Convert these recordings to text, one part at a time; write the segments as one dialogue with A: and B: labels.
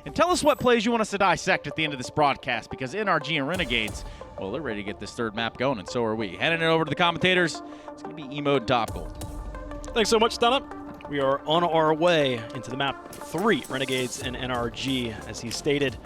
A: and tell us what plays you want us to dissect at the end of this broadcast, because NRG and Renegades, well, they're ready to get this third map going, and so are we. Handing it over to the commentators, it's going to be Emo Doppel.
B: Thanks so much, Stunna. We are on our way into the map 3, Renegades and NRG, as he stated.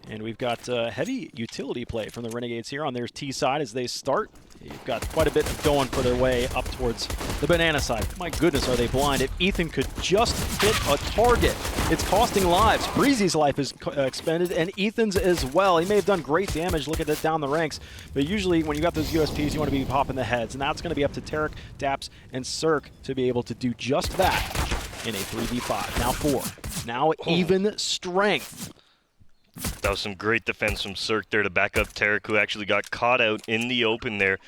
B: And we've got heavy utility play from the Renegades here on their T side as they start. You've got quite a bit going for their way up towards the banana side. My goodness, are they blind. If Ethan could just hit a target, it's costing lives. Breezy's life is expended, and Ethan's as well. He may have done great damage looking at down the ranks, but usually when you got those USPs, you want to be popping the heads, and that's going to be up to Tarek, Daps, and Cirque to be able to do just that in a 3v5. Now 4. Now even strength.
C: That was some great defense from Cirque there to back up Tarek, who actually got caught out in the open there.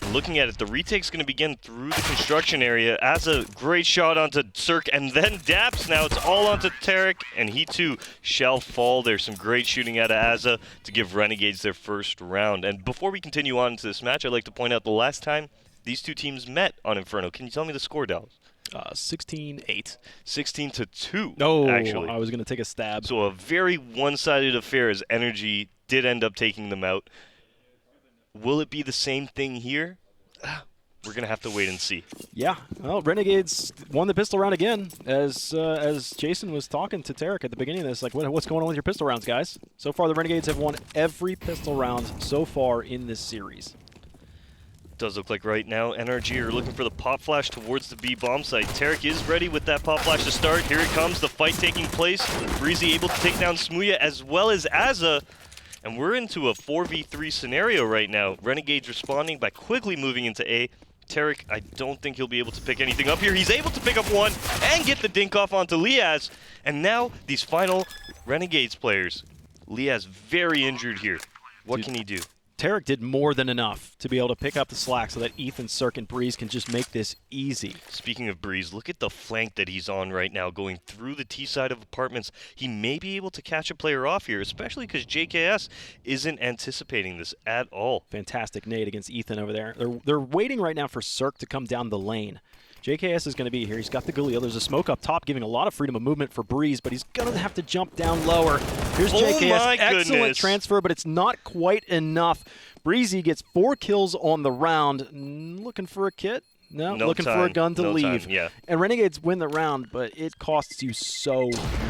C: And looking at it, the retake's going to begin through the construction area. As a great shot onto Cirque, and then Daps. Now it's all onto Tarek, and he too shall fall. There's some great shooting out of Azza to give Renegades their first round. And before we continue on into this match, I'd like to point out the last time these two teams met on Inferno. Can you tell me the score, Dallas?
B: 16-8.
C: 16-2,
B: No,
C: actually.
B: I was going to take a stab.
C: So a very one-sided affair as NRG did end up taking them out. Will it be the same thing here? We're going to have to wait and see.
B: Yeah, well, Renegades won the pistol round again, as Jason was talking to Tarek at the beginning of this, like, what's going on with your pistol rounds, guys? So far, the Renegades have won every pistol round so far in this series.
C: Does look like right now NRG are looking for the pop flash towards the B bomb site. Tarek is ready with that pop flash to start. Here it comes, the fight taking place. Breezy able to take down Smooya as well as Azza. And we're into a 4v3 scenario right now. Renegades responding by quickly moving into A. Tarek, I don't think he'll be able to pick anything up here. He's able to pick up one and get the dink off onto Liaz. And now these final Renegades players. Liaz very injured here. What can he do?
B: Tarek did more than enough to be able to pick up the slack so that Ethan, Cirque, and Breeze can just make this easy.
C: Speaking of Breeze, look at the flank that he's on right now, going through the T side of apartments. He may be able to catch a player off here, especially because JKS isn't anticipating this at all.
B: Fantastic nade against Ethan over there. They're waiting right now for Cirque to come down the lane. JKS is going to be here. He's got the Galil. There's a smoke up top giving a lot of freedom of movement for Breeze, but he's going to have to jump down lower. Here's JKS. Excellent transfer, but it's not quite enough. Breezy gets 4 kills on the round. Looking for a kit? No, looking for a gun to leave.
C: Yeah.
B: And Renegades win the round, but it costs you so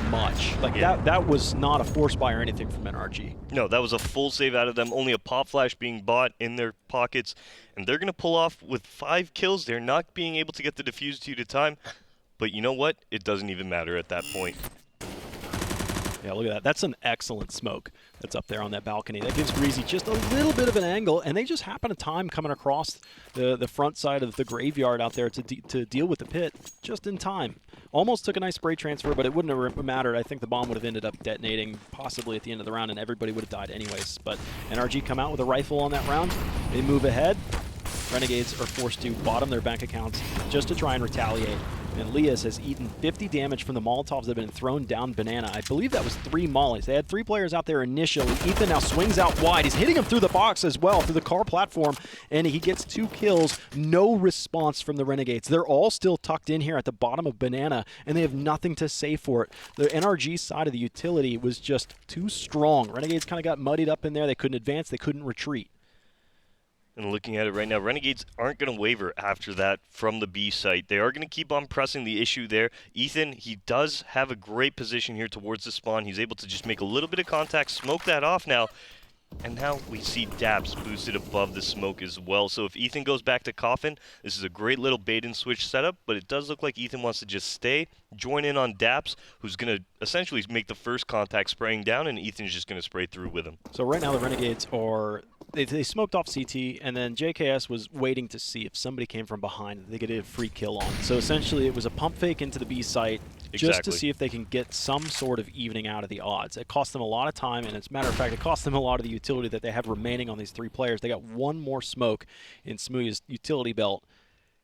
B: much. Like, that was not a force buy or anything from NRG.
C: No, that was a full save out of them. Only a pop flash being bought in their pockets. And they're going to pull off with 5 kills. They're not being able to get the defuse to you to time. But you know what? It doesn't even matter at that point.
B: Yeah, look at that. That's an excellent smoke that's up there on that balcony. That gives Breezy just a little bit of an angle, and they just happen to time coming across the front side of the graveyard out there to deal with the pit just in time. Almost took a nice spray transfer, but it wouldn't have mattered. I think the bomb would have ended up detonating possibly at the end of the round, and everybody would have died anyways. But NRG come out with a rifle on that round. They move ahead. Renegades are forced to bottom their bank accounts just to try and retaliate. And Lias has eaten 50 damage from the Molotovs that have been thrown down Banana. I believe that was 3 mollies. They had 3 players out there initially. Ethan now swings out wide. He's hitting him through the box as well, through the car platform, and he gets 2 kills. No response from the Renegades. They're all still tucked in here at the bottom of Banana, and they have nothing to say for it. The NRG side of the utility was just too strong. Renegades kind of got muddied up in there. They couldn't advance. They couldn't retreat.
C: And looking at it right now, Renegades aren't going to waver after that from the B site. They are going to keep on pressing the issue there. Ethan, he does have a great position here towards the spawn. He's able to just make a little bit of contact, smoke that off now. And now we see Daps boosted above the smoke as well. So if Ethan goes back to Coffin, this is a great little bait and switch setup, but it does look like Ethan wants to just stay, join in on Daps, who's going to essentially make the first contact spraying down, and Ethan's just going to spray through with him.
B: So right now the Renegades are... They smoked off CT, and then JKS was waiting to see if somebody came from behind that they could get a free kill on. So essentially it was a pump fake into the B site just to see if they can get some sort of evening out of the odds. It cost them a lot of time, and as a matter of fact, it cost them a lot of the utility that they have remaining on these 3 players. They got 1 more smoke in Smooya's utility belt,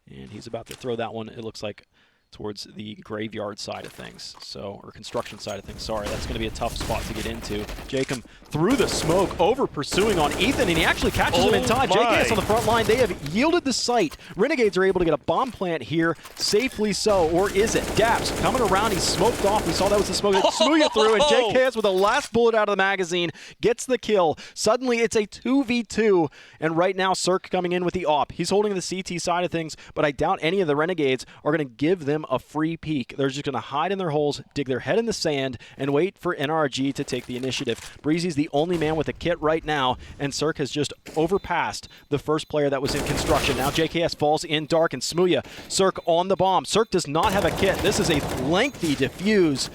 B: and he's about to throw that one, it looks like, towards the graveyard side of things, or construction side of things. Sorry, that's going to be a tough spot to get into. Jacob through the smoke, over pursuing on Ethan, and he actually catches him in time. JKS on the front line. They have yielded the site. Renegades are able to get a bomb plant here, safely so, or is it? Daps coming around. He's smoked off. We saw that was the smoke that Smooya through, and JKS with the last bullet out of the magazine gets the kill. Suddenly, it's a 2v2, and right now, Cirque coming in with the AWP. He's holding the CT side of things, but I doubt any of the Renegades are going to give them a free peek. They're just going to hide in their holes, dig their head in the sand, and wait for NRG to take the initiative. Breezy's the only man with a kit right now, and Cirque has just overpassed the first player that was in construction. Now JKS falls in dark, and Smooya, Cirque on the bomb. Cirque does not have a kit. This is a lengthy defuse,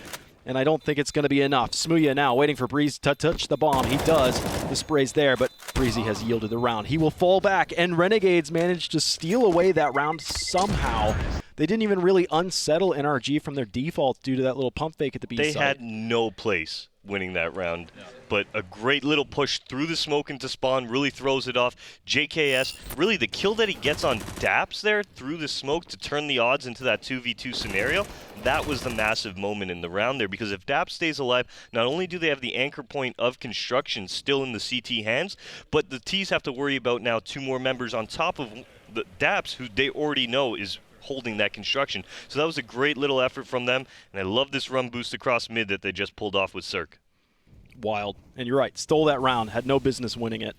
B: and I don't think it's going to be enough. Smooya now waiting for Breezy to touch the bomb. He does. The spray's there, but Breezy has yielded the round. He will fall back, and Renegades managed to steal away that round somehow. They didn't even really unsettle NRG from their default due to that little pump fake at the B side.
C: They had no place winning that round, but a great little push through the smoke into spawn really throws it off. JKS, really the kill that he gets on Daps there through the smoke to turn the odds into that 2v2 scenario, that was the massive moment in the round there, because if Daps stays alive, not only do they have the anchor point of construction still in the CT hands, but the T's have to worry about now 2 more members on top of the Daps, who they already know is holding that construction. So that was a great little effort from them, and I love this run boost across mid that they just pulled off with Cirque.
B: Wild. And you're right, stole that round, had no business winning it.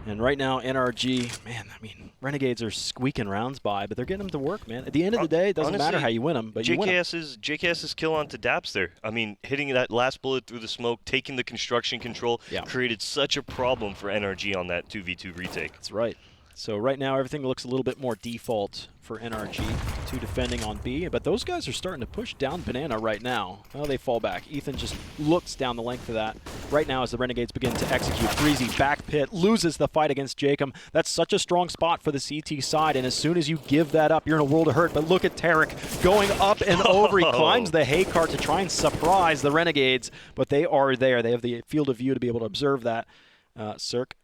B: And right now, NRG, man, I mean, Renegades are squeaking rounds by, but they're getting them to work, man. At the end of the day, it doesn't
C: honestly,
B: matter how you win them, but you win them.
C: JKS's kill onto Daps there. I mean, hitting that last bullet through the smoke, taking the construction control, created such a problem for NRG on that 2v2 retake.
B: That's right. So right now, everything looks a little bit more default for NRG. 2 defending on B, but those guys are starting to push down Banana right now. Well, they fall back. Ethan just looks down the length of that. Right now, as the Renegades begin to execute, Breezy back pit, loses the fight against Jacob. That's such a strong spot for the CT side, and as soon as you give that up, you're in a world of hurt. But look at Tarek going up and over. He climbs the hay cart to try and surprise the Renegades, but they are there. They have the field of view to be able to observe that. Cirque.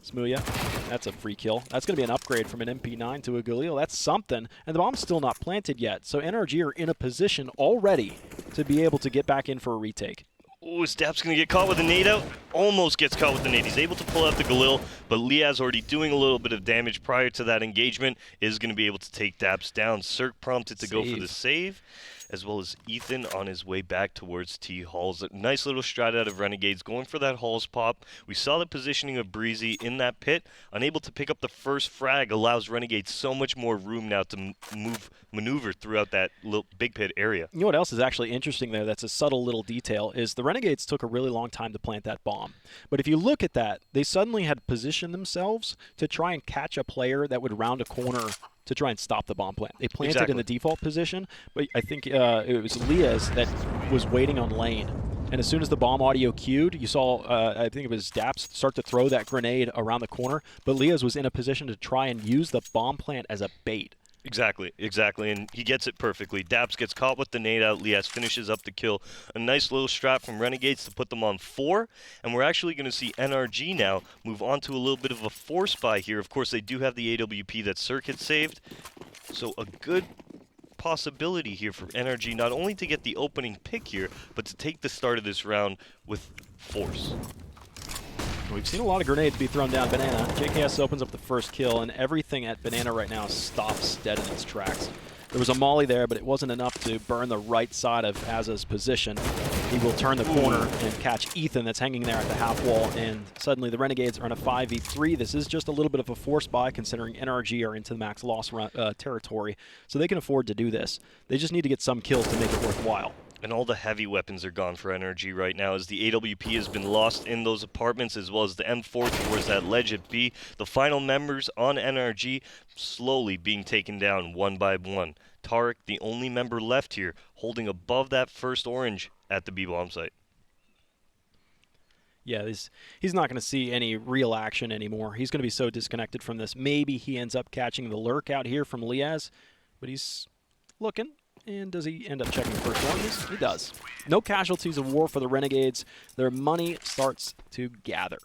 B: Smooya, that's a free kill. That's going to be an upgrade from an MP9 to a Galil. That's something. And the bomb's still not planted yet. So NRG are in a position already to be able to get back in for a retake.
C: Oh, is Daps going to get caught with a nade out? Almost gets caught with the nade. He's able to pull out the Galil, but Liaz already doing a little bit of damage prior to that engagement, is going to be able to take Daps down. Cirque prompted to go for the save, as well as Ethan on his way back towards T-Halls. A nice little strat out of Renegades, going for that Halls pop. We saw the positioning of Breezy in that pit. Unable to pick up the first frag allows Renegades so much more room now to maneuver throughout that little big pit area.
B: You know what else is actually interesting there that's a subtle little detail is the Renegades took a really long time to plant that bomb. But if you look at that, they suddenly had positioned themselves to try and catch a player that would round a corner to try and stop the bomb plant. They planted in the default position, but I think it was Liaz that was waiting on lane. And as soon as the bomb audio cued, you saw, I think it was Daps, start to throw that grenade around the corner, but Liaz was in a position to try and use the bomb plant as a bait.
C: Exactly, and he gets it perfectly. Daps gets caught with the nade out. Liaz finishes up the kill. A nice little strat from Renegades to put them on 4, and we're actually going to see NRG now move on to a little bit of a force buy here. Of course, they do have the AWP that Circuit saved, so a good possibility here for NRG not only to get the opening pick here, but to take the start of this round with force.
B: We've seen a lot of grenades be thrown down Banana. JKS opens up the first kill, and everything at Banana right now stops dead in its tracks. There was a molly there, but it wasn't enough to burn the right side of Azza's position. He will turn the corner and catch Ethan that's hanging there at the half wall, and suddenly the Renegades are in a 5v3. This is just a little bit of a force buy considering NRG are into the max loss territory, so they can afford to do this. They just need to get some kills to make it worthwhile.
C: And all the heavy weapons are gone for NRG right now as the AWP has been lost in those apartments, as well as the M4 towards that ledge at B. The final members on NRG slowly being taken down one by one. Tarek, the only member left here, holding above that first orange at the B bomb site.
B: Yeah, he's not going to see any real action anymore. He's going to be so disconnected from this. Maybe he ends up catching the lurk out here from Liaz, but he's looking. And does he end up checking first oranges? He does. No casualties of war for the Renegades. Their money starts to gather.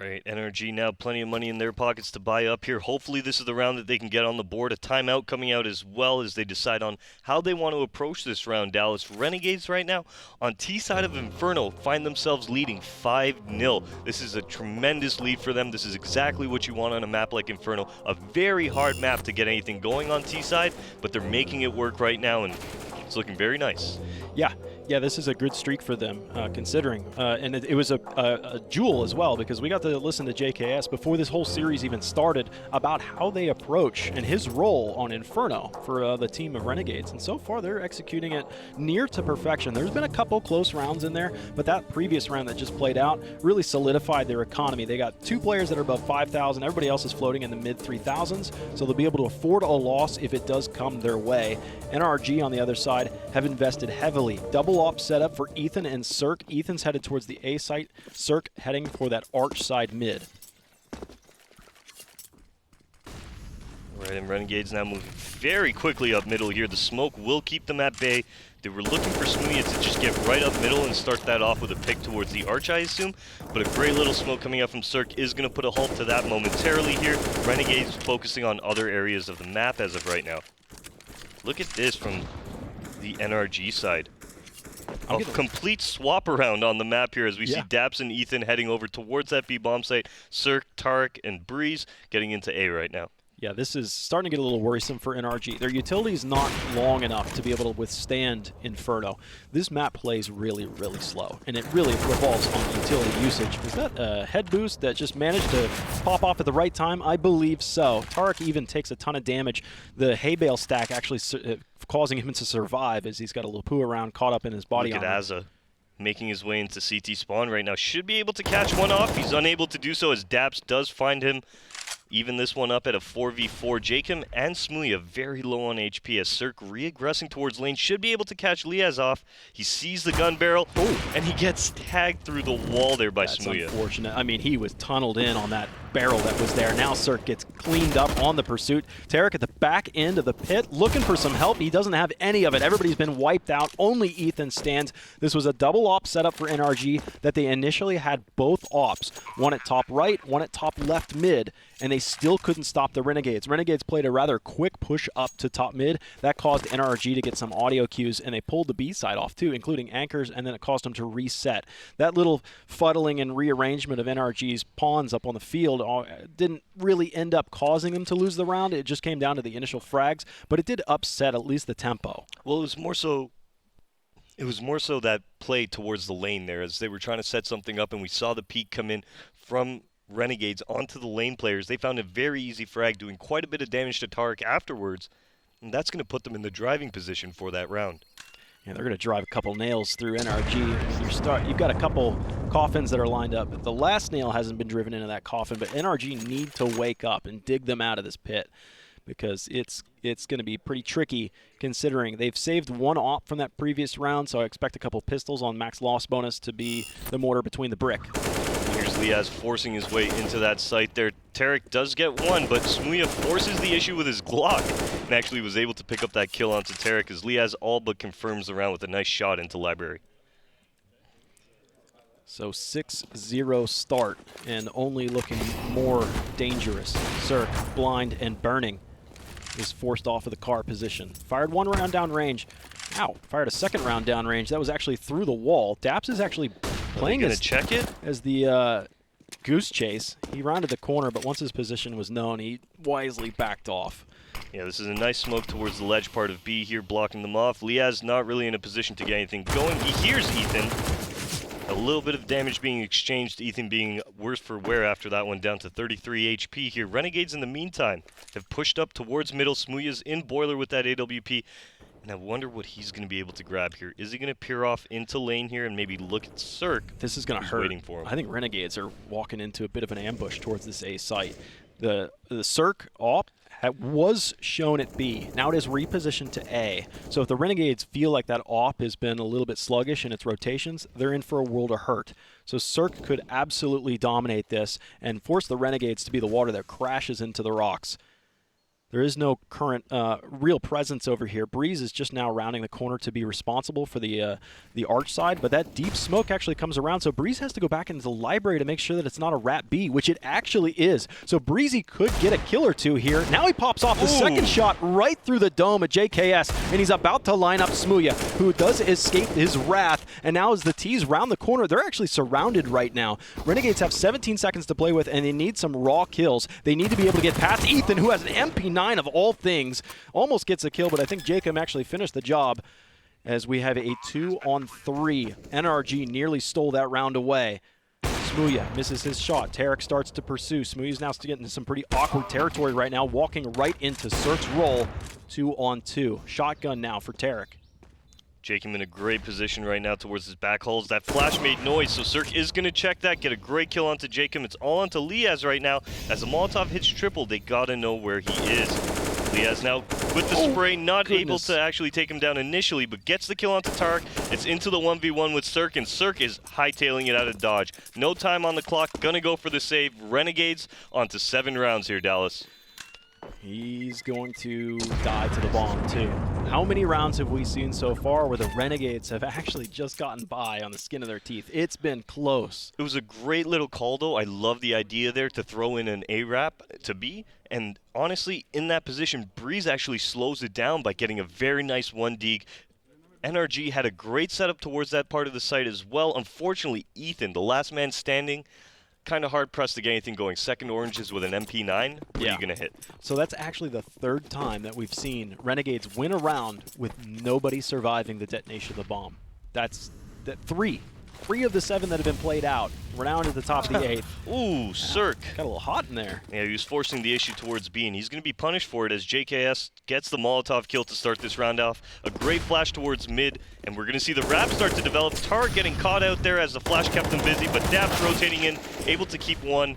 C: All right, NRG now plenty of money in their pockets to buy up here. Hopefully this is the round that they can get on the board. A timeout coming out as well as they decide on how they want to approach this round. Dallas Renegades right now on T side of Inferno find themselves leading 5-0. This is a tremendous lead for them. This is exactly what you want on a map like Inferno. A very hard map to get anything going on T side, but they're making it work right now, and it's looking very nice.
B: Yeah, this is a good streak for them, considering. And it was a jewel as well, because we got to listen to JKS before this whole series even started about how they approach and his role on Inferno for the team of Renegades. And so far, they're executing it near to perfection. There's been a couple close rounds in there, but that previous round that just played out really solidified their economy. They got 2 players that are above 5,000. Everybody else is floating in the mid-3,000s, so they'll be able to afford a loss if it does come their way. NRG, on the other side, have invested heavily. Double op setup for Ethan and Cirque. Ethan's headed towards the A site. Cirque heading for that arch side mid.
C: All right, and Renegades now moving very quickly up middle here. The smoke will keep them at bay. They were looking for Smoothie to just get right up middle and start that off with a pick towards the arch, I assume. But a great little smoke coming out from Cirque is going to put a halt to that momentarily here. Renegades focusing on other areas of the map as of right now. Look at this from the NRG side. A complete swap around on the map here as we see Daps and Ethan heading over towards that B bomb site. Cirque, Tarek, and Breeze getting into A right now.
B: Yeah, this is starting to get a little worrisome for NRG. Their utility is not long enough to be able to withstand Inferno. This map plays really, really slow, and it really revolves on utility usage. Was that a head boost that just managed to pop off at the right time? I believe so. Tarek even takes a ton of damage. The hay bale stack actually causing him to survive as he's got a little poo around caught up in his body.
C: Look at Azza making his way into CT spawn right now. Should be able to catch one off. He's unable to do so as Daps does find him. Even this one up at a 4v4. Jacob and Smooya very low on HP as Cirque re-aggressing towards lane. Should be able to catch Liaz off. He sees the gun barrel, and he gets tagged through the wall there by Smooya.
B: That's unfortunate. I mean, he was tunneled in on that barrel that was there. Now Cirque gets cleaned up on the pursuit. Tarek at the back end of the pit looking for some help. He doesn't have any of it. Everybody's been wiped out. Only Ethan stands. This was a double op setup for NRG that they initially had both ops. One at top right, one at top left mid, and they still couldn't stop the Renegades. Renegades played a rather quick push up to top mid. That caused NRG to get some audio cues, and they pulled the B side off too, including anchors, and then it caused them to reset. That little fuddling and rearrangement of NRG's pawns up on the field didn't really end up causing them to lose the round. It just came down to the initial frags, but it did upset at least the tempo.
C: Well, it was more so that play towards the lane there as they were trying to set something up, and we saw the peak come in from Renegades onto the lane players. They found a very easy frag, doing quite a bit of damage to Tarek afterwards, and that's going to put them in the driving position for that round.
B: Yeah, they're going to drive a couple nails through NRG. You've got a couple coffins that are lined up. The last nail hasn't been driven into that coffin, but NRG need to wake up and dig them out of this pit, because it's going to be pretty tricky considering they've saved one op from that previous round, so I expect a couple pistols on max loss bonus to be the mortar between the brick.
C: Here's Liaz forcing his way into that site there. Tarek does get one, but Smooya forces the issue with his Glock and actually was able to pick up that kill onto Tarek as Liaz all but confirms the round with a nice shot into Library.
B: So 6-0 start and only looking more dangerous. Cirque, blind and burning, is forced off of the car position. Fired one round down range. Ow, fired a second round down range. That was actually through the wall. Daps is actually playing as the goose chase. He rounded the corner, but once his position was known, he wisely backed off.
C: Yeah, this is a nice smoke towards the ledge part of B here, blocking them off. Liaz not really in a position to get anything going. He hears Ethan. A little bit of damage being exchanged, Ethan being worse for wear after that one, down to 33 HP here. Renegades, in the meantime, have pushed up towards middle. Smooya's in boiler with that AWP. And I wonder what he's going to be able to grab here. Is he going to peer off into lane here and maybe look at Cirque?
B: This is going to hurt.
C: Waiting for him.
B: I think Renegades are walking into a bit of an ambush towards this A site. The Cirque op was shown at B. Now it is repositioned to A. So if the Renegades feel like that op has been a little bit sluggish in its rotations, they're in for a world of hurt. So Cirque could absolutely dominate this and force the Renegades to be the water that crashes into the rocks. There is no current real presence over here. Breeze is just now rounding the corner to be responsible for the arch side, but that deep smoke actually comes around, so Breeze has to go back into the library to make sure that it's not a Rat B, which it actually is. So Breezy could get a kill or two here. Now he pops off the second shot right through the dome of JKS, and he's about to line up Smooya, who does escape his wrath, and now as the T's round the corner, they're actually surrounded right now. Renegades have 17 seconds to play with, and they need some raw kills. They need to be able to get past Ethan, who has an MP9 of all things. Almost gets a kill, but I think Jacob actually finished the job as we have a 2-on-3. NRG nearly stole that round away. Smooya misses his shot. Tarek starts to pursue. Smooya's now getting into some pretty awkward territory right now, walking right into Cirque's roll. 2-on-2. Shotgun now for Tarek.
C: Jacob in a great position right now towards his back holes. That flash made noise, so Cirque is going to check that, get a great kill onto Jacob. It's all onto Liaz right now. As the Molotov hits triple, they got to know where he is. Liaz now with the spray, not able to actually take him down initially, but gets the kill onto Tarek. It's into the 1v1 with Cirque, and Cirque is hightailing it out of dodge. No time on the clock, gonna go for the save. Renegades onto 7 rounds here, Dallas.
B: He's going to die to the bomb, too. How many rounds have we seen so far where the Renegades have actually just gotten by on the skin of their teeth? It's been close.
C: It was a great little call, though. I love the idea there to throw in an A-Rap to B. And honestly, in that position, Breeze actually slows it down by getting a very nice 1-dig. NRG had a great setup towards that part of the site as well. Unfortunately, Ethan, the last man standing, kind of hard-pressed to get anything going. Second oranges with an MP9, what are you going to hit?
B: So that's actually the 3rd time that we've seen Renegades win a round with nobody surviving the detonation of the bomb. That's 3 of the 7 that have been played out. We're now into the top of the 8th.
C: Ooh, Cirque.
B: Got a little hot in there.
C: Yeah, he was forcing the issue towards B, and he's going to be punished for it as JKS gets the Molotov kill to start this round off. A great flash towards mid, and we're going to see the wrap start to develop. Tar getting caught out there as the flash kept him busy, but Dab's rotating in, able to keep 1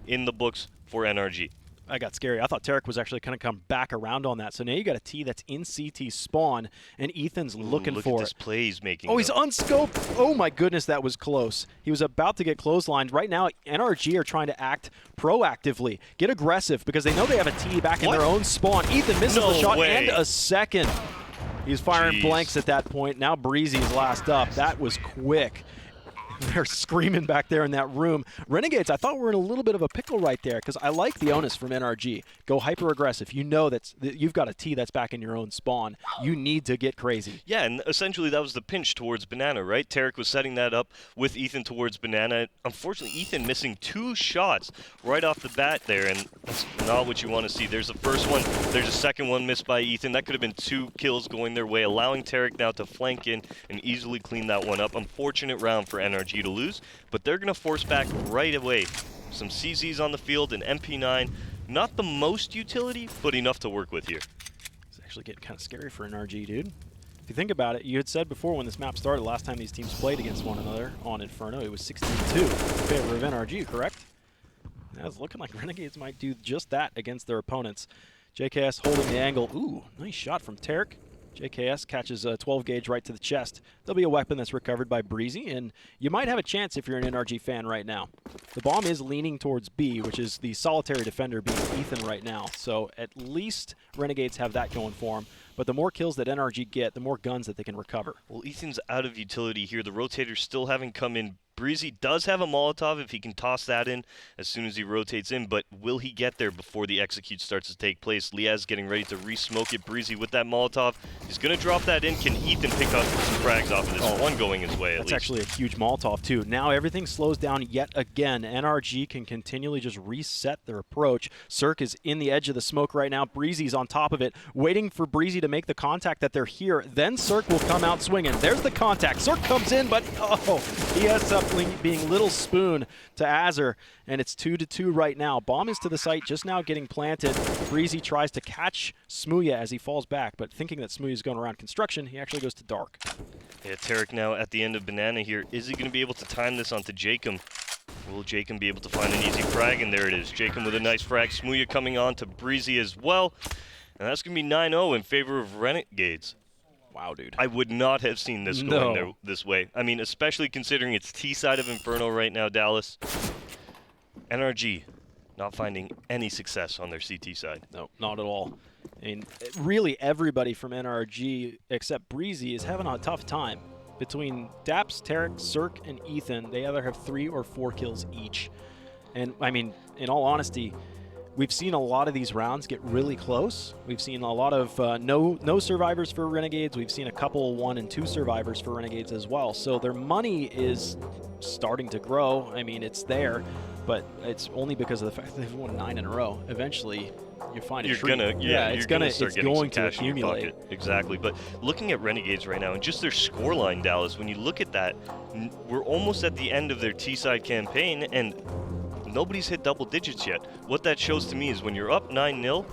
C: in the books for NRG.
B: I got scary. I thought Tarek was actually going to come back around on that. So now you got a T that's in CT spawn, and Ethan's looking
C: look
B: for
C: at
B: it.
C: this play he's making.
B: Oh, he's unscoped. Oh, my goodness, that was close. He was about to get clotheslined. Right now, NRG are trying to act proactively, get aggressive, because they know they have a T back in their own spawn. Ethan misses the shot and a second. He's firing blanks at that point. Now Breezy's last up. That was quick. They're screaming back there in that room. Renegades, I thought we were in a little bit of a pickle right there because I like the onus from NRG. Go hyper-aggressive. You know that you've got a T that's back in your own spawn. You need to get crazy.
C: Yeah, and essentially that was the pinch towards Banana, right? Tarek was setting that up with Ethan towards Banana. Unfortunately, Ethan missing 2 shots right off the bat there, and that's not what you want to see. There's the first one. There's a second one missed by Ethan. That could have been 2 kills going their way, allowing Tarek now to flank in and easily clean that one up. Unfortunate round for NRG to lose, but they're going to force back right away. Some CZs on the field, an MP9. Not the most utility, but enough to work with here.
B: It's actually getting kind of scary for NRG, dude. If you think about it, you had said before when this map started, last time these teams played against one another on Inferno, it was 16-2 in favor of NRG, correct? Now it's looking like Renegades might do just that against their opponents. JKS holding the angle. Ooh, nice shot from Tarek. JKS catches a 12 gauge right to the chest. There'll be a weapon that's recovered by Breezy, and you might have a chance if you're an NRG fan right now. The bomb is leaning towards B, which is the solitary defender being Ethan right now. So at least Renegades have that going for them. But the more kills that NRG get, the more guns that they can recover.
C: Well, Ethan's out of utility here. The rotators still haven't come in. Breezy does have a Molotov if he can toss that in as soon as he rotates in, but will he get there before the execute starts to take place? Liaz getting ready to re-smoke it. Breezy with that Molotov. He's going to drop that in. Can Ethan pick up some frags off of this? One going his way, at least.
B: That's actually a huge Molotov, too. Now everything slows down yet again. NRG can continually just reset their approach. Cirque is in the edge of the smoke right now. Breezy's on top of it, waiting for Breezy to make the contact that they're here. Then Cirque will come out swinging. There's the contact. Cirque comes in, but he ends up being Little Spoon to Azur, and it's 2-2 right now. Bomb is to the site, just now getting planted. Breezy tries to catch Smooya as he falls back, but thinking that Smooya is going around construction, he actually goes to dark.
C: Yeah, Tarek now at the end of Banana here. Is he going to be able to time this onto Jacob? Will Jacob be able to find an easy frag? And there it is. Jacob with a nice frag. Smooya coming on to Breezy as well. And that's going to be 9-0 in favor of Renegades.
B: Wow, dude.
C: I would not have seen this going this way. I mean, especially considering it's T side of Inferno right now, Dallas. NRG not finding any success on their CT side.
B: No, not at all. I mean, really everybody from NRG except Breezy is having a tough time. Between Daps, Tarek, Cirque, and Ethan, they either have 3 or 4 kills each. And, I mean, in all honesty, we've seen a lot of these rounds get really close. We've seen a lot of no survivors for Renegades. We've seen a couple 1 and 2 survivors for Renegades as well. So their money is starting to grow. I mean, it's there, but it's only because of the fact that they've won 9 in a row. Eventually, you find
C: it's going
B: to accumulate.
C: Exactly. But looking at Renegades right now and just their scoreline, Dallas, when you look at that, we're almost at the end of their T-side campaign, and nobody's hit double digits yet. What that shows to me is when you're up 9-0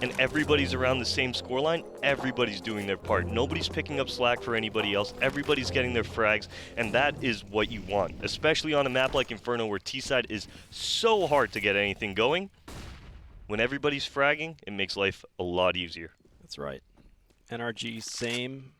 C: and everybody's around the same scoreline, everybody's doing their part. Nobody's picking up slack for anybody else. Everybody's getting their frags, and that is what you want, especially on a map like Inferno where T-side is so hard to get anything going. When everybody's fragging, it makes life a lot easier.
B: That's right. NRG, same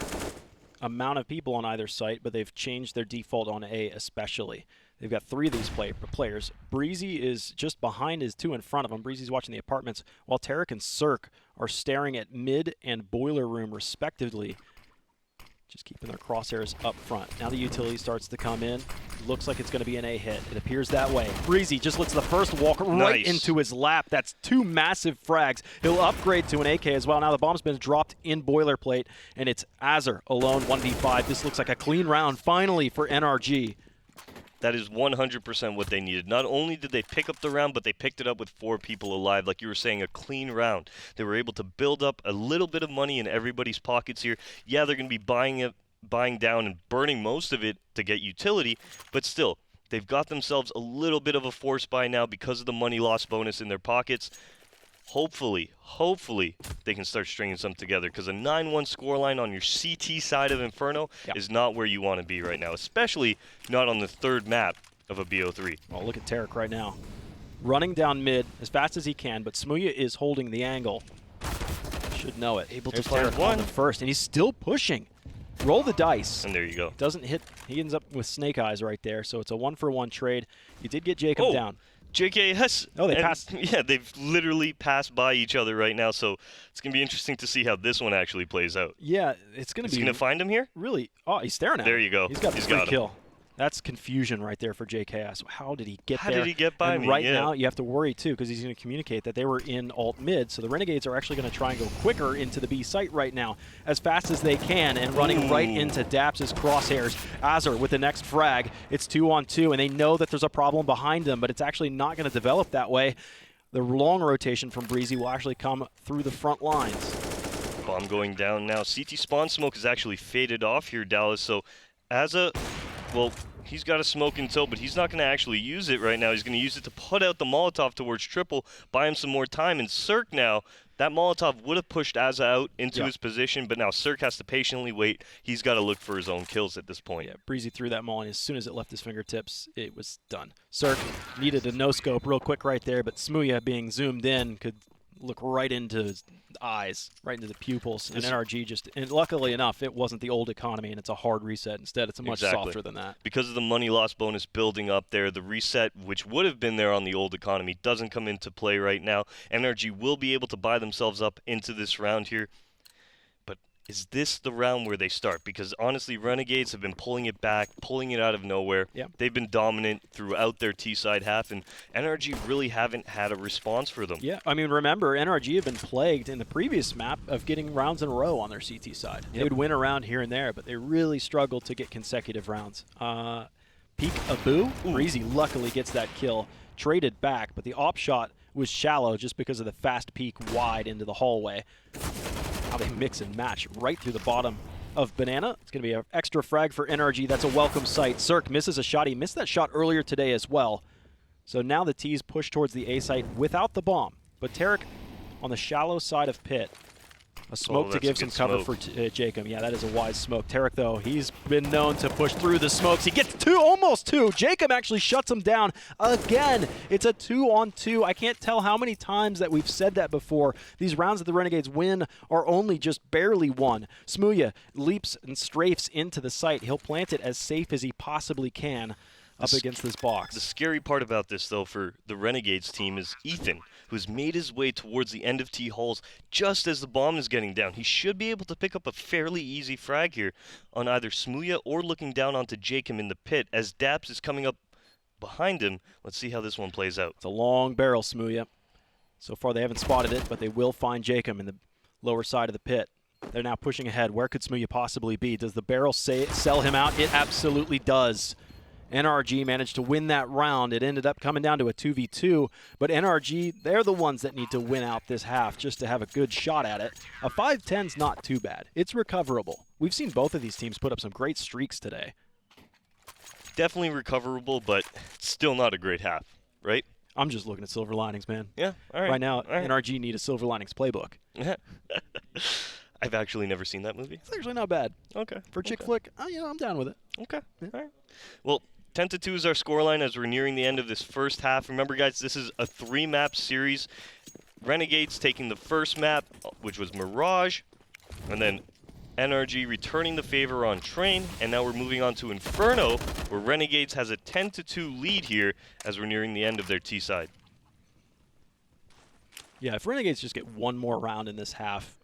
B: amount of people on either site, but they've changed their default on A especially. They've got 3 of these players. Breezy is just behind his 2 in front of him. Breezy's watching the apartments, while Tarek and Cirque are staring at mid and boiler room respectively, just keeping their crosshairs up front. Now the utility starts to come in. Looks like it's going to be an A hit. It appears that way. Breezy just lets the first walk right into his lap. That's 2 massive frags. He'll upgrade to an AK as well. Now the bomb's been dropped in boilerplate, and it's Azar alone 1v5. This looks like a clean round finally for NRG.
C: That is 100% what they needed. Not only did they pick up the round, but they picked it up with 4 people alive. Like you were saying, a clean round. They were able to build up a little bit of money in everybody's pockets here. Yeah, they're going to be buying down and burning most of it to get utility, but still, they've got themselves a little bit of a force buy now because of the money loss bonus in their pockets. Hopefully, they can start stringing some together, because a 9-1 scoreline on your CT side of Inferno is not where you want to be right now, especially not on the 3rd map of a BO3.
B: Well, look at Tarek right now. Running down mid as fast as he can, but Smooya is holding the angle. Should know it. Able to find one on the first, and he's still pushing. Roll the dice.
C: And there you go.
B: Doesn't hit. He ends up with snake eyes right there, so it's a 1-for-1 trade. You did get Jacob down.
C: JKS.
B: Oh, they passed.
C: Yeah, they've literally passed by each other right now, so it's going to be interesting to see how this one actually plays out.
B: Yeah, it's going to be.
C: Is he going to find him here?
B: Really? Oh, he's staring at him.
C: There you go.
B: He's got the kill. That's confusion right there for JKS. How did he get there?
C: How did he get by me?
B: Right now, you have to worry, too, because he's going to communicate that they were in alt mid, so the Renegades are actually going to try and go quicker into the B site right now as fast as they can, and running right into Daps' crosshairs. Azar with the next frag. It's 2-on-2, and they know that there's a problem behind them, but it's actually not going to develop that way. The long rotation from Breezy will actually come through the front lines.
C: Bomb going down now. CT spawn smoke is actually faded off here, Dallas, so Azar... Well, he's got a smoke in tow, but he's not going to actually use it right now. He's going to use it to put out the Molotov towards triple, buy him some more time. And Cirque now, that Molotov would have pushed Azza out into his position, but now Cirque has to patiently wait. He's got to look for his own kills at this point.
B: Yeah, Breezy threw that Molly, and as soon as it left his fingertips, it was done. Cirque needed a no-scope real quick right there, but Smooya being zoomed in could look right into his eyes, right into the pupils. And NRG just, and luckily enough, it wasn't the old economy and it's a hard reset. Instead, it's a much softer than that.
C: Because of the money loss bonus building up there, the reset, which would have been there on the old economy, doesn't come into play right now. NRG will be able to buy themselves up into this round here. But is this the round where they start? Because honestly, Renegades have been pulling it back, pulling it out of nowhere.
B: Yeah.
C: They've been dominant throughout their T-side half, and NRG really haven't had a response for them.
B: Yeah, I mean, remember, NRG have been plagued in the previous map of getting rounds in a row on their CT side. They would win a round here and there, but they really struggled to get consecutive rounds. Peek Abu, Breezy luckily gets that kill, traded back, but the op shot was shallow just because of the fast peek wide into the hallway. How they mix and match right through the bottom of Banana. It's going to be an extra frag for NRG. That's a welcome sight. Cirque misses a shot. He missed that shot earlier today as well. So now the T's push towards the A site without the bomb. But Tarek on the shallow side of pit. A smoke to give some cover for Jacob. Yeah, that is a wise smoke. Tarek, though, he's been known to push through the smokes. He gets two, almost two. Jacob actually shuts him down again. It's a 2-on-2. I can't tell how many times that we've said that before. These rounds that the Renegades win are only just barely won. Smooya leaps and strafes into the site. He'll plant it as safe as he possibly can. up against this box.
C: The scary part about this, though, for the Renegades team is Ethan, who's made his way towards the end of T-Halls just as the bomb is getting down. He should be able to pick up a fairly easy frag here on either Smooya or looking down onto Jacob in the pit as Daps is coming up behind him. Let's see how this one plays out.
B: It's a long barrel, Smooya. So far they haven't spotted it, but they will find Jacob in the lower side of the pit. They're now pushing ahead. Where could Smooya possibly be? Does the barrel sell him out? It absolutely does. NRG managed to win that round. It ended up coming down to a 2v2, but NRG, they're the ones that need to win out this half just to have a good shot at it. A 5-10's not too bad. It's recoverable. We've seen both of these teams put up some great streaks today.
C: Definitely recoverable, but still not a great half, right?
B: I'm just looking at silver linings, man.
C: Yeah, all right.
B: Right now,
C: all right.
B: NRG need a silver linings playbook.
C: I've actually never seen that movie.
B: It's actually not bad.
C: Okay.
B: For a chick flick, I'm down with it.
C: Okay. Yeah. All right. Well, 10-2 is our scoreline as we're nearing the end of this first half. Remember, guys, this is a 3-map series. Renegades taking the first map, which was Mirage, and then NRG returning the favor on Train, and now we're moving on to Inferno, where Renegades has a 10-2 lead here as we're nearing the end of their T side.
B: Yeah, if Renegades just get one more round in this half,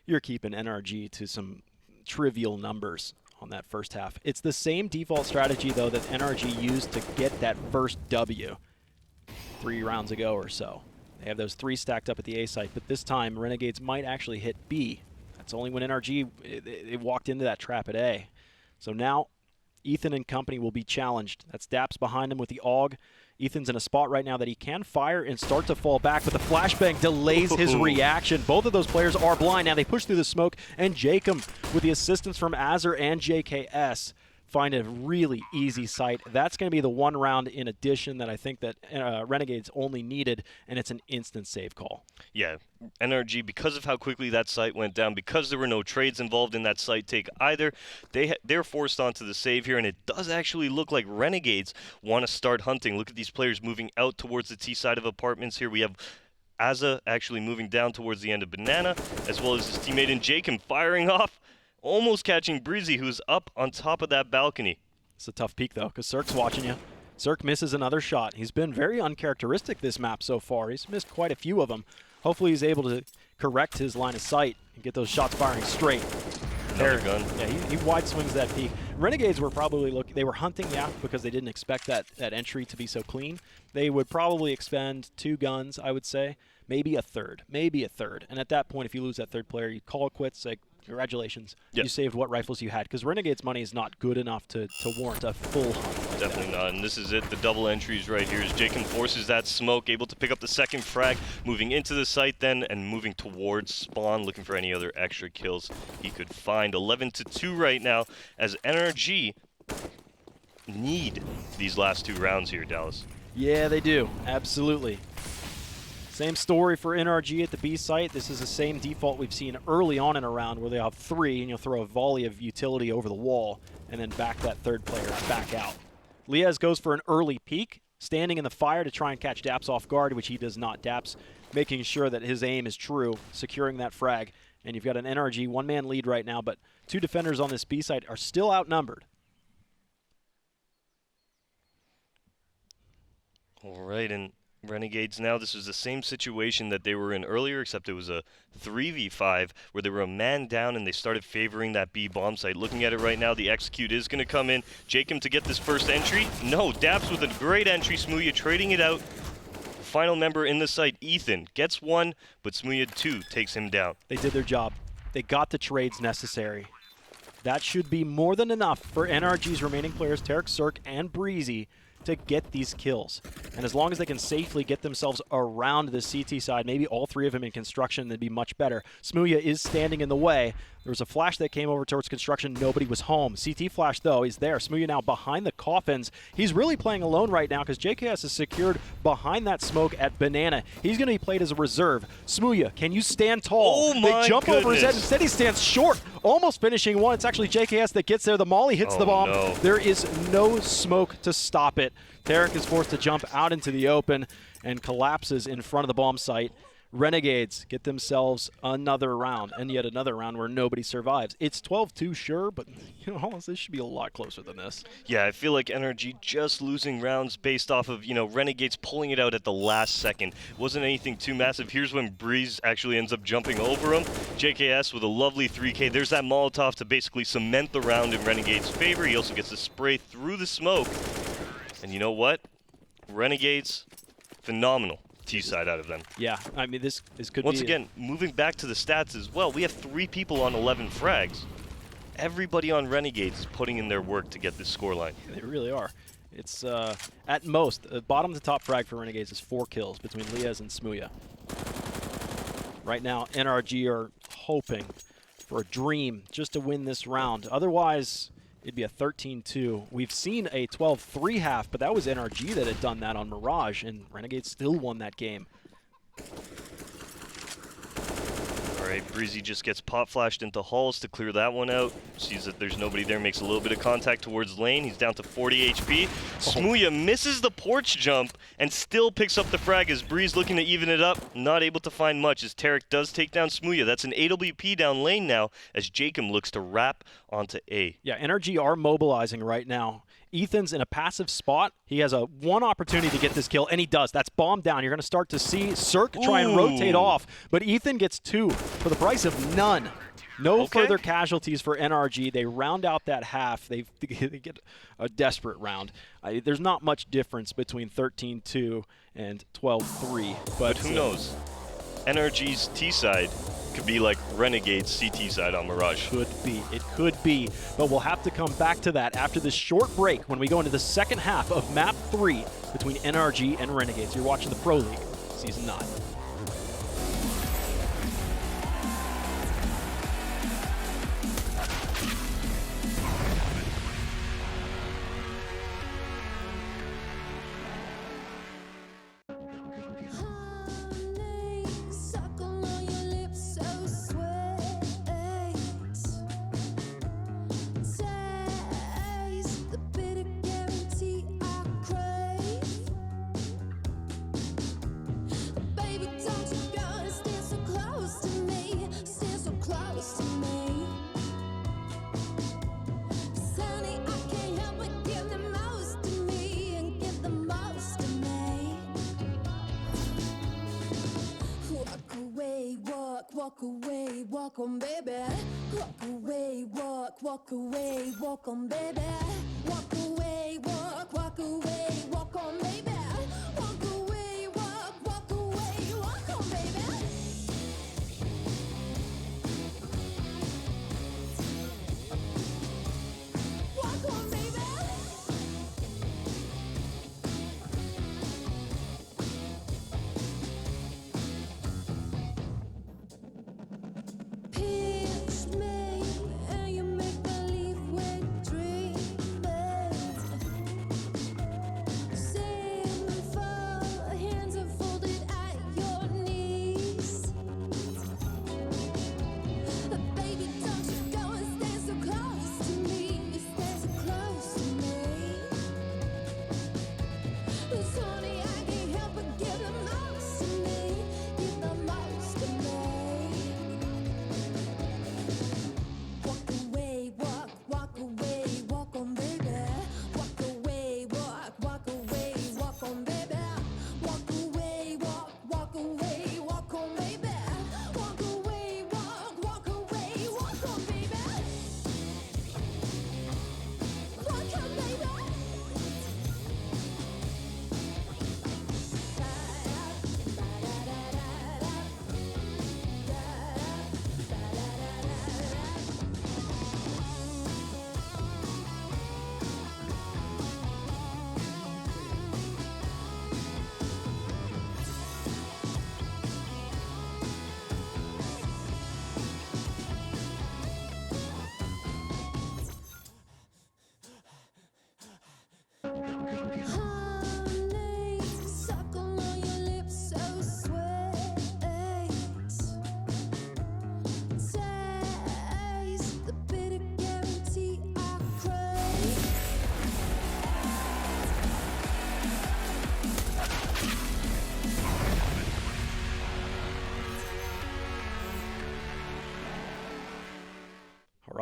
B: you're keeping NRG to some trivial numbers on that first half. It's the same default strategy, though, that NRG used to get that first W 3 rounds ago or so. They have those 3 stacked up at the A site, but this time Renegades might actually hit B. That's only when NRG it walked into that trap at A. So now Ethan and company will be challenged. That's Daps behind him with the AUG. Ethan's in a spot right now that he can fire and start to fall back, but the flashbang delays his reaction. Both of those players are blind. Now they push through the smoke, and Jacob, with the assistance from Azur and JKS, find a really easy sight. That's going to be the one round in addition that I think that Renegades only needed, and it's an instant save call.
C: Yeah, NRG, because of how quickly that site went down, because there were no trades involved in that site take either, they're forced onto the save here, and it does actually look like Renegades want to start hunting. Look at these players moving out towards the T side of apartments here. We have Azza actually moving down towards the end of Banana, as well as his teammate in Jacob firing off, almost catching Breezy, who's up on top of that balcony.
B: It's a tough peek, though, because Cirque's watching you. Cirque misses another shot. He's been very uncharacteristic this map so far. He's missed quite a few of them. Hopefully he's able to correct his line of sight and get those shots firing straight.
C: Another gun.
B: Yeah, he wide swings that peak. Renegades were probably they were hunting, yeah, because they didn't expect that entry to be so clean. They would probably expend 2 guns, I would say. Maybe a third. And at that point, if you lose that third player, you call it quits, like, congratulations. Yep. You saved what rifles you had, because Renegades' money is not good enough to warrant a full hunt.
C: Definitely not, and this is it. The double entries right here as Jacob forces that smoke, able to pick up the second frag, moving into the site then, and moving towards spawn, looking for any other extra kills he could find. 11-2 right now, as NRG need these last 2 rounds here, Dallas.
B: Yeah, they do. Absolutely. Same story for NRG at the B site. This is the same default we've seen early on in a round where they'll have 3 and you'll throw a volley of utility over the wall and then back that third player back out. Liaz goes for an early peek, standing in the fire to try and catch Daps off guard, which he does not. Daps making sure that his aim is true, securing that frag. And you've got an NRG 1-man lead right now, but 2 defenders on this B site are still outnumbered.
C: All right, and Renegades now, this is the same situation that they were in earlier, except it was a 3v5 where they were a man down and they started favoring that B bomb site. Looking at it right now, the execute is going to come in. Jacob to get this first entry. No, Daps with a great entry. Smooya trading it out. Final member in the site, Ethan, gets 1, but Smooya 2 takes him down.
B: They did their job. They got the trades necessary. That should be more than enough for NRG's remaining players, Tarek, Cirque, and Breezy, to get these kills. And as long as they can safely get themselves around the CT side, maybe all 3 of them in construction, they'd be much better. Smooya is standing in the way. There was a flash that came over towards construction. Nobody was home. CT flash, though, is there. Smooya now behind the coffins. He's really playing alone right now because JKS is secured behind that smoke at Banana. He's going to be played as a reserve. Smooya, can you stand tall?
C: Oh my
B: They jump
C: goodness.
B: over his head. Instead, he stands short, almost finishing one. It's actually JKS that gets there. The molly hits the bomb.
C: No.
B: There is no smoke to stop it. Tarek is forced to jump out into the open and collapses in front of the bomb site. Renegades get themselves another round, and yet another round where nobody survives. It's 12-2, sure, but this should be a lot closer than this.
C: Yeah, I feel like NRG just losing rounds based off of, Renegades pulling it out at the last second. Wasn't anything too massive. Here's when Breeze actually ends up jumping over him. JKS with a lovely 3K. There's that Molotov to basically cement the round in Renegades' favor. He also gets to spray through the smoke. And you know what? Renegades, phenomenal T-side out of them.
B: Yeah, I mean, this could
C: Once
B: be...
C: again, moving back to the stats as well, we have 3 people on 11 frags. Everybody on Renegades is putting in their work to get this scoreline.
B: They really are. It's, at most, bottom to top frag for Renegades is 4 kills between Liaz and Smooya. Right now, NRG are hoping for a dream just to win this round. Otherwise, it'd be a 13-2. We've seen a 12-3 half, but that was NRG that had done that on Mirage, and Renegades still won that game.
C: All right, Breezy just gets pop flashed into halls to clear that one out. Sees that there's nobody there, makes a little bit of contact towards lane. He's down to 40 HP. Smooya misses the porch jump and still picks up the frag as Breeze looking to even it up. Not able to find much as Tarek does take down Smooya. That's an AWP down lane now as Jacob looks to wrap onto A.
B: Yeah, NRG are mobilizing right now. Ethan's in a passive spot. He has one opportunity to get this kill, and he does. That's bomb down. You're going to start to see Cirque try and rotate off, but Ethan gets 2 for the price of none. No further casualties for NRG. They round out that half. They get a desperate round. There's not much difference between 13-2 and 12-3.
C: But who knows? NRG's T-side could be like Renegade's CT side on Mirage.
B: Could be. It could be. But we'll have to come back to that after this short break when we go into the second half of Map 3 between NRG and Renegades. You're watching the Pro League, Season 9.
D: Walk away, walk on, baby. Walk away, walk away, walk on, baby. Walk away, walk away, walk on, baby. Walk away, walk away, walk on, baby. Walk on, baby. Pitch me and you make believe we're dreaming.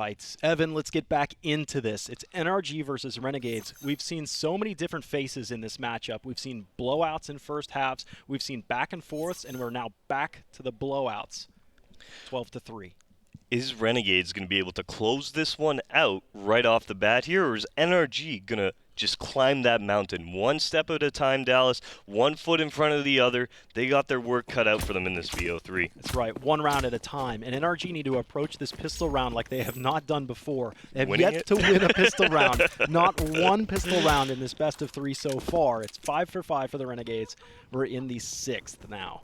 B: right. Evan, let's get back into this. It's NRG versus Renegades. We've seen so many different faces in this matchup. We've seen blowouts in first halves. We've seen back and forths, and we're now back to the blowouts. 12-3.
C: Is Renegades going to be able to close this one out right off the bat here, or is NRG going to just climb that mountain one step at a time, Dallas, 1 foot in front of the other? They got their work cut out for them in this VO3.
B: That's right, 1 round at a time. And NRG need to approach this pistol round like they have not done before. They have yet to win a pistol round. Not one pistol round in this best of 3 so far. It's 5 for 5 for the Renegades. We're in the 6th now.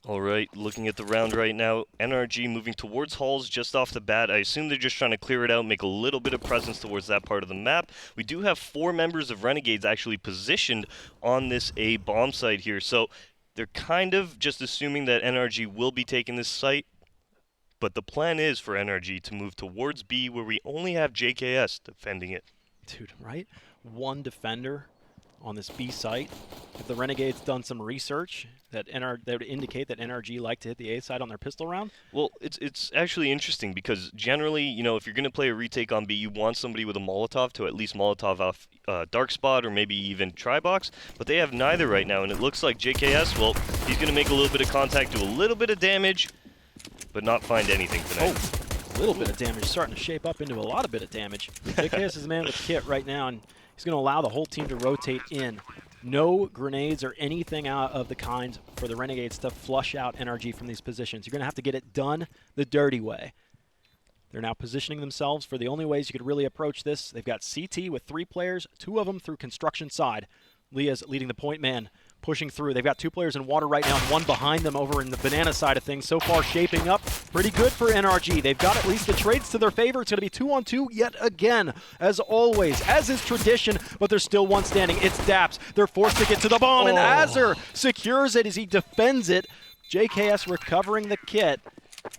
C: All right, looking at the round right now, NRG moving towards halls just off the bat. I assume they're just trying to clear it out, make a little bit of presence towards that part of the map. We do have 4 members of Renegades actually positioned on this A bomb site here, so they're kind of just assuming that NRG will be taking this site. But the plan is for NRG to move towards B, where we only have JKS defending it.
B: Dude, right? 1 defender on this B site. If the Renegades done some research that would indicate that NRG like to hit the A side on their pistol round?
C: Well, it's actually interesting because generally, you know, if you're going to play a retake on B, you want somebody with a Molotov to at least Molotov off Dark Spot or maybe even Tri-Box, but they have neither right now, and it looks like JKS, well, he's going to make a little bit of contact, do a little bit of damage, but not find anything tonight.
B: Oh, a little bit of damage, starting to shape up into a lot of bit of damage. JKS is the man with the kit right now, and he's going to allow the whole team to rotate in. No grenades or anything out of the kind for the Renegades to flush out NRG from these positions. You're going to have to get it done the dirty way. They're now positioning themselves for the only ways you could really approach this. They've got CT with 3 players, 2 of them through construction side. Leah's leading the point man, pushing through. They've got 2 players in water right now, and 1 behind them over in the banana side of things. So far shaping up pretty good for NRG. They've got at least the trades to their favor. It's going to be 2-on-2 yet again, as always, as is tradition, but there's still 1 standing. It's Daps. They're forced to get to the bomb, and Azur secures it as he defends it. JKS recovering the kit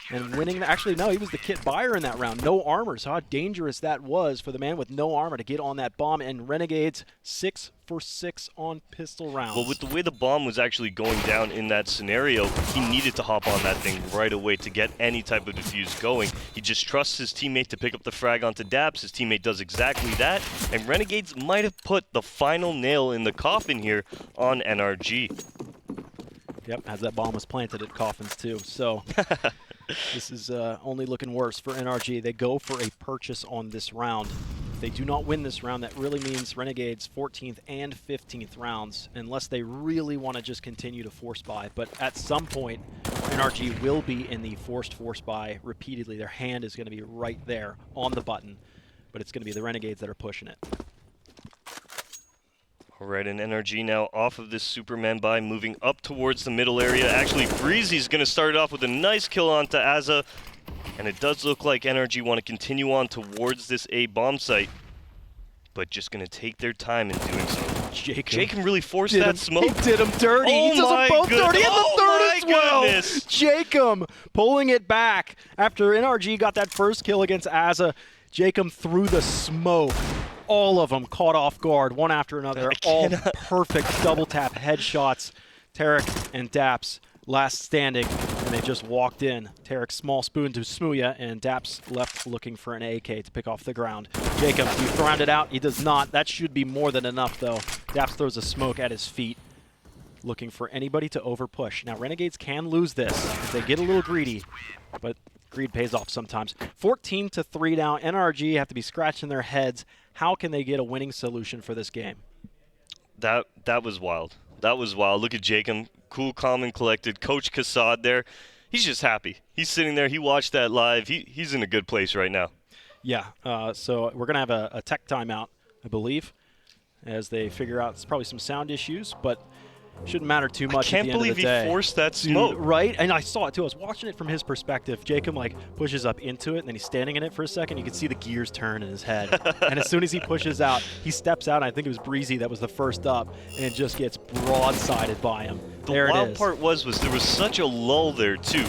B: and winning. Actually, no, he was the kit buyer in that round. No armor, so how dangerous that was for the man with no armor to get on that bomb. And Renegades 6 for 6 on pistol rounds.
C: Well, with the way the bomb was actually going down in that scenario, he needed to hop on that thing right away to get any type of defuse going. He just trusts his teammate to pick up the frag onto Daps. His teammate does exactly that, and Renegades might have put the final nail in the coffin here on NRG.
B: Yep, as that bomb was planted at coffins too. So this is only looking worse for NRG. They go for a purchase on this round. If they do not win this round, that really means Renegades 14th and 15th rounds, unless they really want to just continue to force buy. But at some point, NRG will be in the forced force buy repeatedly. Their hand is going to be right there on the button, but it's going to be the Renegades that are pushing it.
C: All right, and NRG now off of this Superman buy, moving up towards the middle area. Actually, Breezy's going to start it off with a nice kill onto Azza, and it does look like NRG want to continue on towards this A bomb site, but just going to take their time in doing so. Jacob really forced that smoke.
B: He did him dirty.
C: Oh,
B: he does them both dirty in the third as well.
C: Goodness.
B: Jacob pulling it back after NRG got that first kill against Azza. Jacob threw the smoke. All of them caught off guard, one after another. All perfect double tap headshots. Tarek and Daps last standing, and they just walked in. Tarek small spoon to Smooya, and Daps left looking for an AK to pick off the ground. Jacob, you found it out. He does not. That should be more than enough, though. Daps throws a smoke at his feet, looking for anybody to overpush. Now, Renegades can lose this if they get a little greedy, but greed pays off sometimes. 14-3 now. NRG have to be scratching their heads. How can they get a winning solution for this game?
C: That was wild. That was wild. Look at Jacob, cool, calm, and collected. Coach Kassad there. He's just happy. He's sitting there. He watched that live. He's in a good place right now.
B: Yeah, so we're going to have a tech timeout, I believe, as they figure out it's probably some sound issues, but shouldn't matter too much at the end of the day.
C: I can't believe he forced that smoke.
B: Dude, right? And I saw it too. I was watching it from his perspective. Jacob pushes up into it, and then he's standing in it for a second. You can see the gears turn in his head. And as soon as he pushes out, he steps out. I think it was Breezy that was the first up, and it just gets broadsided by him.
C: The wild part was there was such a lull there too.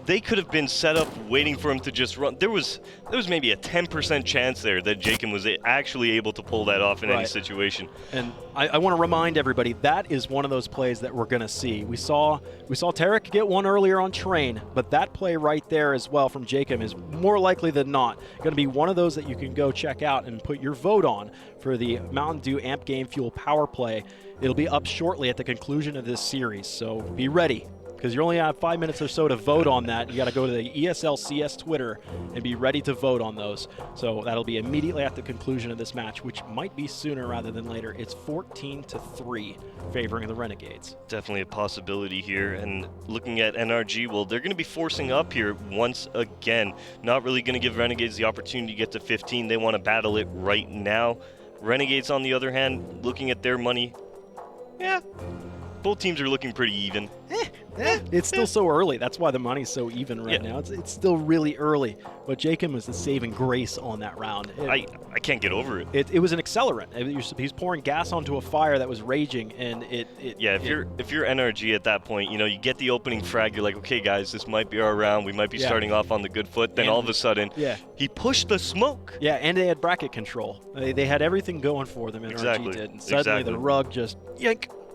C: they could have been set up waiting for him to just run. There was maybe a 10% chance there that Jacob was actually able to pull that off in any situation.
B: And I want to remind everybody, that is one of those plays that we're going to see. We saw Tarek get one earlier on Train, but that play right there as well from Jacob is more likely than not going to be one of those that you can go check out and put your vote on for the Mountain Dew Amp Game Fuel Power Play. It'll be up shortly at the conclusion of this series, so be ready, because you only have 5 minutes or so to vote on that. You got to go to the ESL CS Twitter and be ready to vote on those. So that'll be immediately at the conclusion of this match, which might be sooner rather than later. It's 14-3 favoring the Renegades.
C: Definitely a possibility here. And looking at NRG, well, they're going to be forcing up here once again. Not really going to give Renegades the opportunity to get to 15. They want to battle it right now. Renegades, on the other hand, looking at their money, yeah, both teams are looking pretty even.
B: It's still so early. That's why the money's so even right now. It's still really early. But Jacob was the saving grace on that round.
C: I can't get over it.
B: It was an accelerant. He's pouring gas onto a fire that was raging, and
C: if you're NRG at that point, you get the opening frag. You're like, okay, guys, this might be our round. We might be starting off on the good foot. Then all of a sudden, he pushed the smoke.
B: Yeah, and they had bracket control. They had everything going for them. NRG did. And suddenly the rug just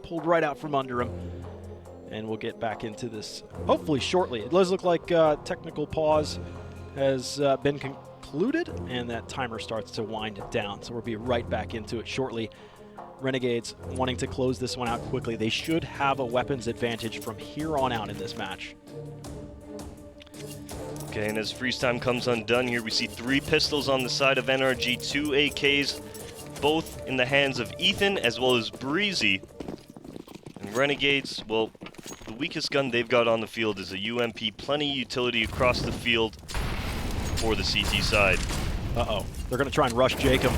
B: pulled right out from under him. And we'll get back into this hopefully shortly. It does look like technical pause has been concluded, and that timer starts to wind down. So we'll be right back into it shortly. Renegades wanting to close this one out quickly. They should have a weapons advantage from here on out in this match.
C: Okay, and as freeze time comes undone here, we see 3 pistols on the side of NRG, 2 AKs, both in the hands of Ethan as well as Breezy. And Renegades, well, the weakest gun they've got on the field is a UMP, plenty utility across the field for the CT side.
B: Uh-oh, they're going to try and rush Jacob.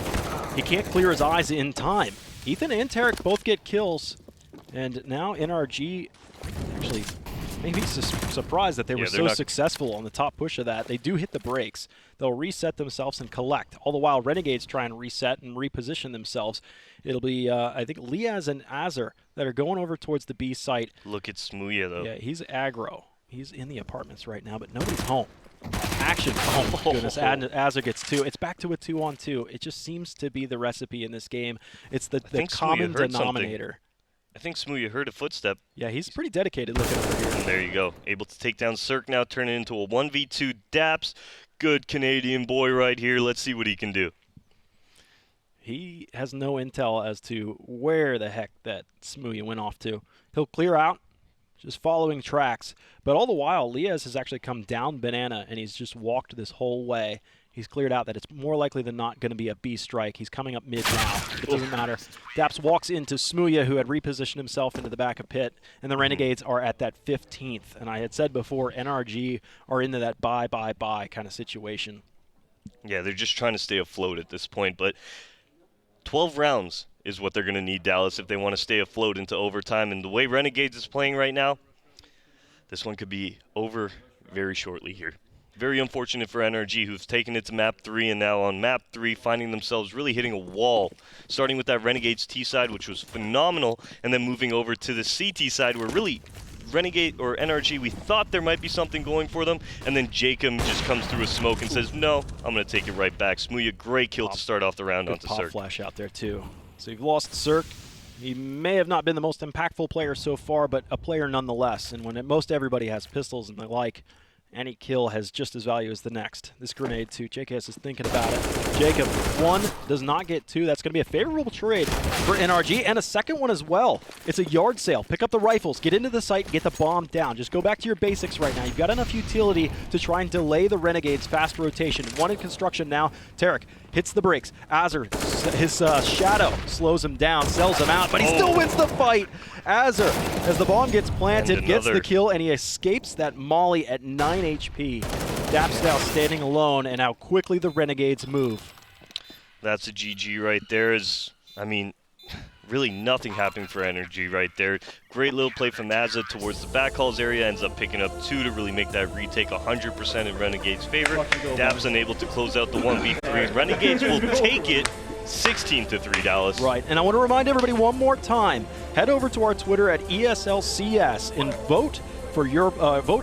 B: He can't clear his eyes in time. Ethan and Tarek both get kills, and now NRG actually maybe surprised that they were so successful on the top push of that. They do hit the brakes. They'll reset themselves and collect. All the while, Renegades try and reset and reposition themselves. It'll be, I think, Liaz and Azar that are going over towards the B site.
C: Look at Smooya, though.
B: Yeah, he's aggro. He's in the apartments right now, but nobody's home. Action. Oh, my goodness. Azar gets 2. It's back to a 2-on-2. It just seems to be the recipe in this game. It's the common denominator.
C: I think Smooya heard a footstep.
B: Yeah, he's pretty dedicated looking over here.
C: And there you go. Able to take down Cirque now, turn it into a 1v2 Daps. Good Canadian boy right here. Let's see what he can do.
B: He has no intel as to where the heck that Smooya went off to. He'll clear out, just following tracks. But all the while, Liaz has actually come down Banana, and he's just walked this whole way. He's cleared out that it's more likely than not going to be a B strike. He's coming up mid now. It doesn't matter. Daps walks into Smooya, who had repositioned himself into the back of pit, and the Renegades are at that 15th. And I had said before, NRG are into that bye kind of situation.
C: Yeah, they're just trying to stay afloat at this point, but 12 rounds is what they're going to need, Dallas, if they want to stay afloat into overtime. And the way Renegades is playing right now, this one could be over very shortly here. Very unfortunate for NRG, who've taken it to map 3, and now on map 3 finding themselves really hitting a wall, starting with that Renegades T side, which was phenomenal, and then moving over to the CT side, where really Renegade or NRG, we thought there might be something going for them, and then Jacob just comes through a smoke and says, no, I'm going to take it right back. Smooya, great kill to start off the round onto Cirque.
B: Flash out there too. So you've lost Cirque. He may have not been the most impactful player so far, but a player nonetheless. And when most everybody has pistols and the like, any kill has just as value as the next. This grenade, too. JKS is thinking about it. Jacob, 1 does not get 2. That's going to be a favorable trade for NRG, and a second one as well. It's a yard sale. Pick up the rifles, get into the site, get the bomb down. Just go back to your basics right now. You've got enough utility to try and delay the Renegades' fast rotation. 1 in construction now. Tarek hits the brakes. Azar, his shadow slows him down, sells him out, but he still wins the fight. Azar, as the bomb gets planted, gets the kill, and he escapes that molly at 9 HP. Daps now standing alone, and how quickly the Renegades move.
C: That's a GG right there. I mean, really nothing happening for NRG right there. Great little play from Azza towards the backhauls area, ends up picking up 2 to really make that retake 100% in Renegades' favor. Daps unable to close out the 1v3. Renegades will take it 16-3, Dallas.
B: Right, and I want to remind everybody one more time, head over to our Twitter at ESLCS and vote for your vote